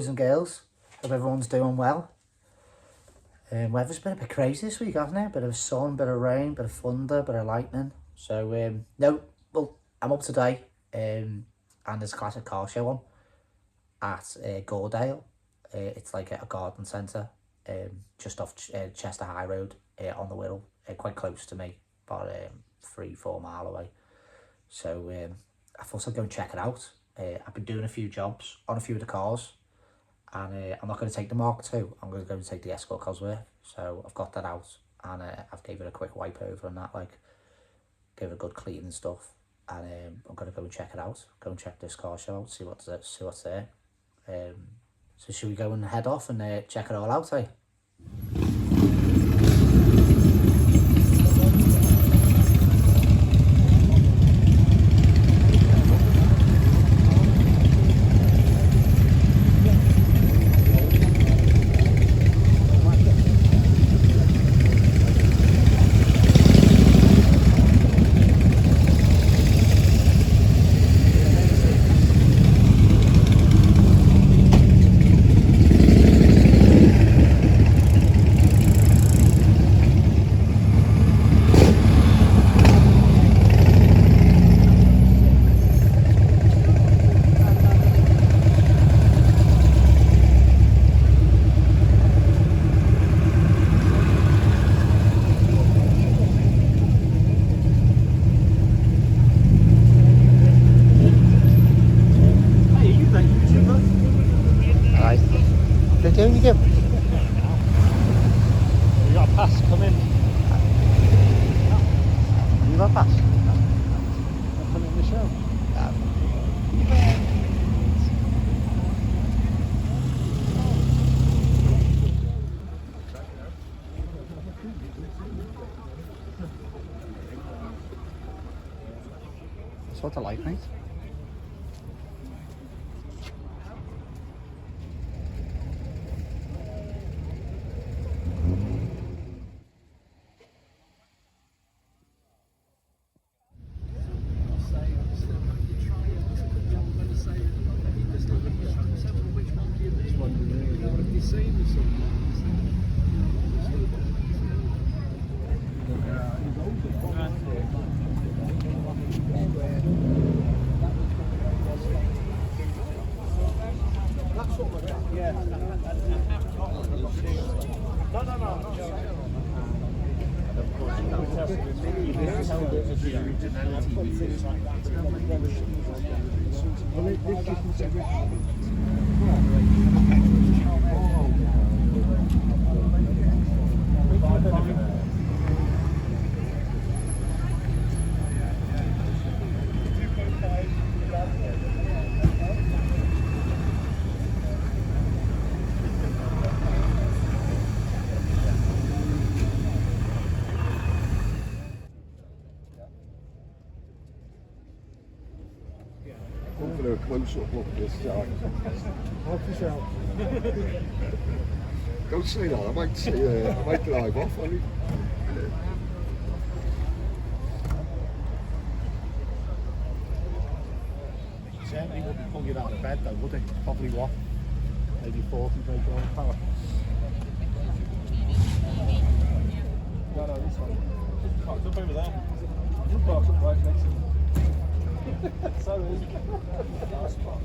boys and girls. Hope everyone's doing well. Weather's been a bit crazy this week, hasn't it? Bit of sun, bit of rain, bit of thunder, bit of lightning. So, no, well, I'm up today, and there's a classic car show on at Gordale. It's like a garden centre, just off Chester High Road on the Wirral, quite close to me, about 3-4 mile away. So I thought I'd go and check it out. I've been doing a few jobs on a few of the cars, and I'm not going to take the Mark II. I'm going to go and take the Escort Cosworth. So I've got that out, and I've gave it a quick wipe over and that, like, give it a good clean and stuff. And I'm going to go and check it out. Go and check this car show out, see what's there. So should we go and head off and check it all out, eh? Doing you give? You got a pass, come in. You got a pass? I'll come in the show. That's what I like, mate. For a close-up look at this side. Help yourself. Don't say that, I might drive off on it. Certainly wouldn't pull you out of bed though, would it? Probably what? Maybe 40 brake horsepower. No, this one. Parked up over there. You parked up right next to me. So easy. Nice spot.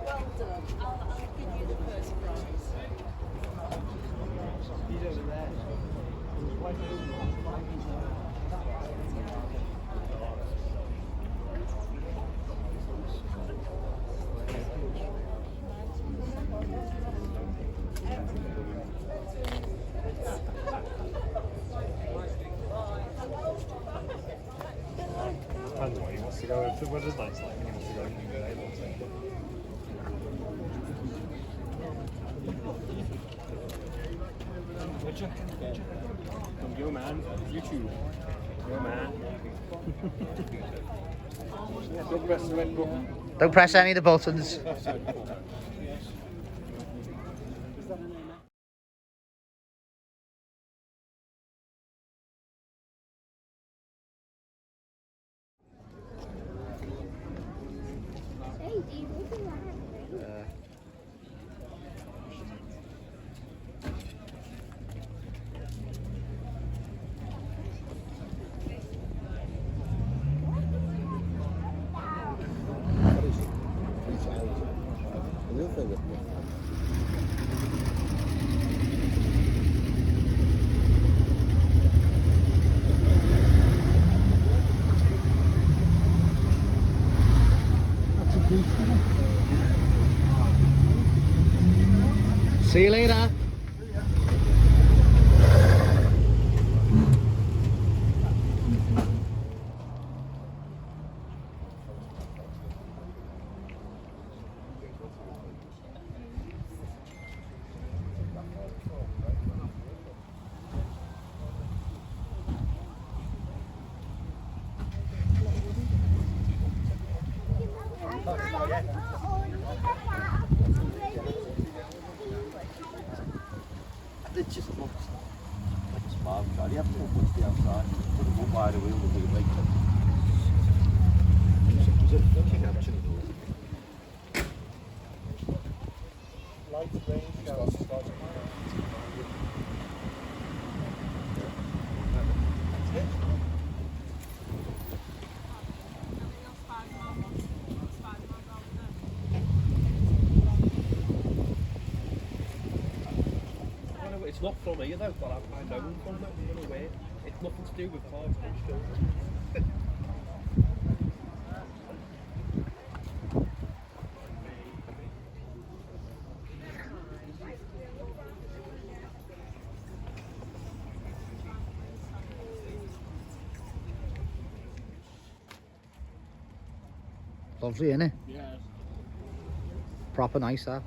Well done. I'll give you the first prize. He's over there. Depends what he wants to go with. The weather's nice, like, he wants to go and go able to. Would you? Come, go, man. YouTube. Go, man. Yeah, don't press the red button. Don't press any of the buttons. thing. See you later. It just looks like a smart car. You have to put the outside. Put a one wider wheel with the weight. Light range cars. It's not from here though, but I know them from that. I don't know where. It's nothing to do with cars. Lovely, innit? Yeah. Proper nice, that.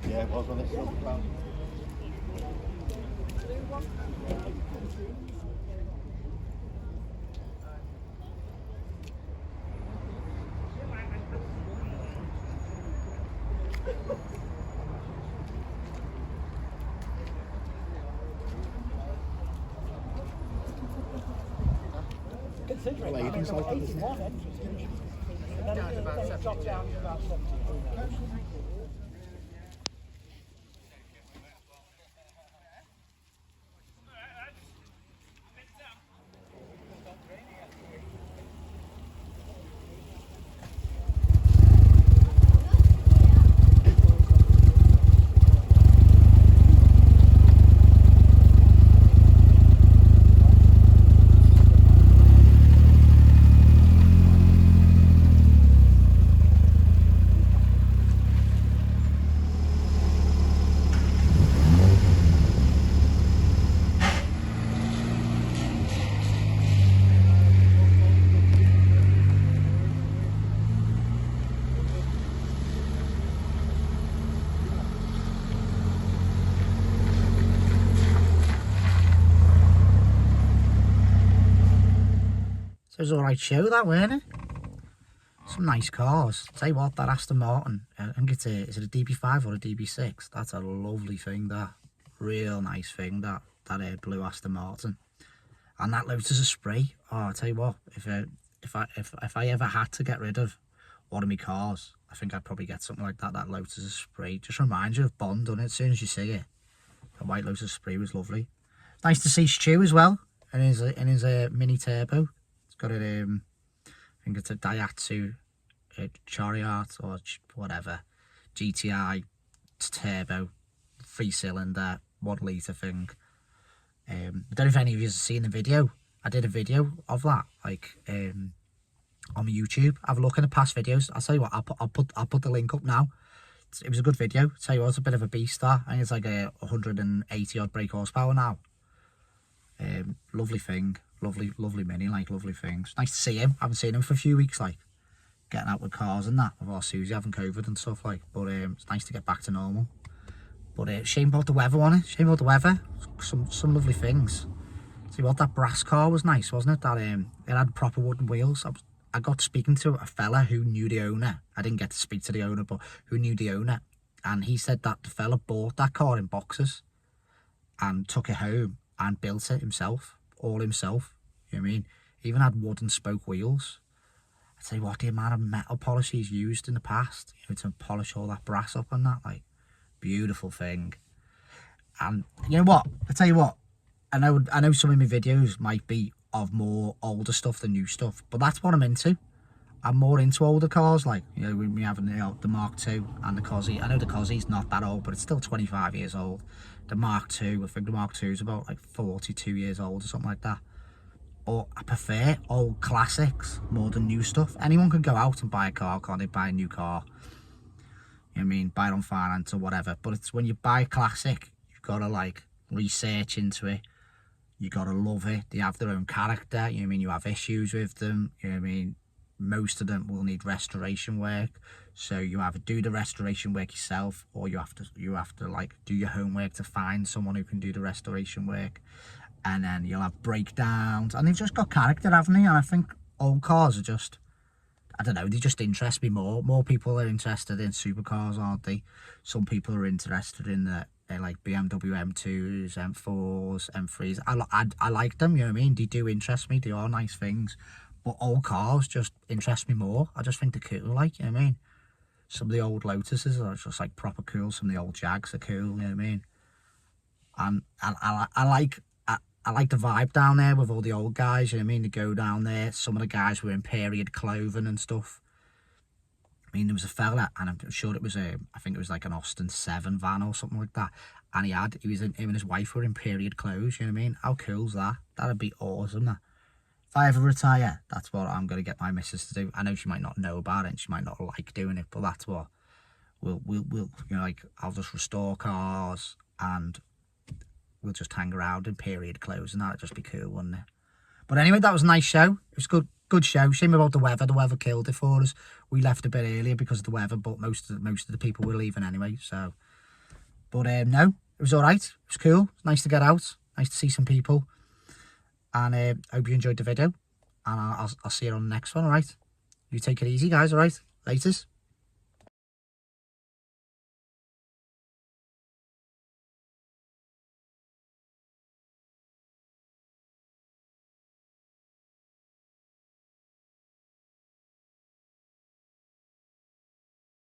Yeah, it was on this one. Considering Ladies like it, isn't it? 81 entries. And then it dropped down to about 72 now. So it was alright show that, weren't it? Some nice cars. Tell you what, that Aston Martin, I think it's is it a DB5 or a DB6? That's a lovely thing, that. Real nice thing, that blue Aston Martin. And that Lotus Esprit. Oh, I tell you what, if I ever had to get rid of one of my cars, I think I'd probably get something like that Lotus Esprit. Just reminds you of Bond, doesn't it? As soon as you see it. The white Lotus Esprit was lovely. Nice to see Stu as well, in his mini turbo. It's got a, I think it's a Daihatsu Chariot or whatever, GTI turbo, 3-cylinder, 1 litre thing. I don't know if any of you have seen the video. I did a video of that, like on my YouTube. Have a look in the past videos. I'll tell you what, I'll put the link up now. It was a good video. I'll tell you what, it's a bit of a beast, that. I think it's like a 180 odd brake horsepower now. Lovely thing, lovely mini, like, lovely things. Nice to see him. I haven't seen him for a few weeks, like, getting out with cars and that, with our Susie having COVID and stuff, like. But it's nice to get back to normal. But shame about the weather, wasn't it? Shame about the weather. Some lovely things. See what, that brass car was nice, wasn't it? That it had proper wooden wheels. I got speaking to a fella who knew the owner. I didn't get to speak to the owner, but who knew the owner. And he said that the fella bought that car in boxes and took it home and built it himself. all himself. You know what I mean? He even had wooden spoke wheels. I tell you what, the amount of metal polish he's used in the past, you know, to polish all that brass up and that, like, beautiful thing. And you know what? I tell you what, I know some of my videos might be of more older stuff than new stuff, but that's what I'm into. I'm more into older cars, like, you know, we having the Mark II and the Cossie. I know the Cossie's not that old, but it's still 25 years old. The Mark II, I think the Mark II is about like 42 years old or something like that. But I prefer old classics more than new stuff. Anyone can go out and buy a car, can't they? Buy a new car. You know what I mean? Buy it on finance or whatever. But it's when you buy a classic, you've got to like research into it. You got to love it. They have their own character. You know what I mean? You have issues with them. You know what I mean? Most of them will need restoration work. So you either do the restoration work yourself, or you have to like do your homework to find someone who can do the restoration work. And then you'll have breakdowns, and they've just got character, haven't they? And I think old cars are just, I don't know, they just interest me more. More people are interested in supercars, aren't they? Some people are interested in the like BMW M2s, M4s, M3s. I like them, you know what I mean? They do interest me. They are nice things. But old cars just interest me more. I just think they're cool, like, you know what I mean? Some of the old Lotuses are just like proper cool. Some of the old Jags are cool, you know what I mean? And I like the vibe down there with all the old guys, you know what I mean? They go down there. Some of the guys were in period clothing and stuff. I mean, there was a fella, and I'm sure it was I think it was like an Austin 7 van or something like that. And him and his wife were in period clothes, you know what I mean? How cool's that? That'd be awesome, that. If I ever retire, that's what I'm going to get my missus to do. I know she might not know about it, and she might not like doing it, but that's what we'll you know, like, I'll just restore cars, and we'll just hang around in period clothes, and that'd just be cool, wouldn't it? But anyway, that was a nice show. It was good show. Shame about the weather. The weather killed it for us. We left a bit earlier because of the weather, but most of the people were leaving anyway. So, but no, it was all right. It was cool. It's nice to get out. Nice to see some people. And I hope you enjoyed the video. And I'll see you on the next one. All right. You take it easy, guys. All right. Laters.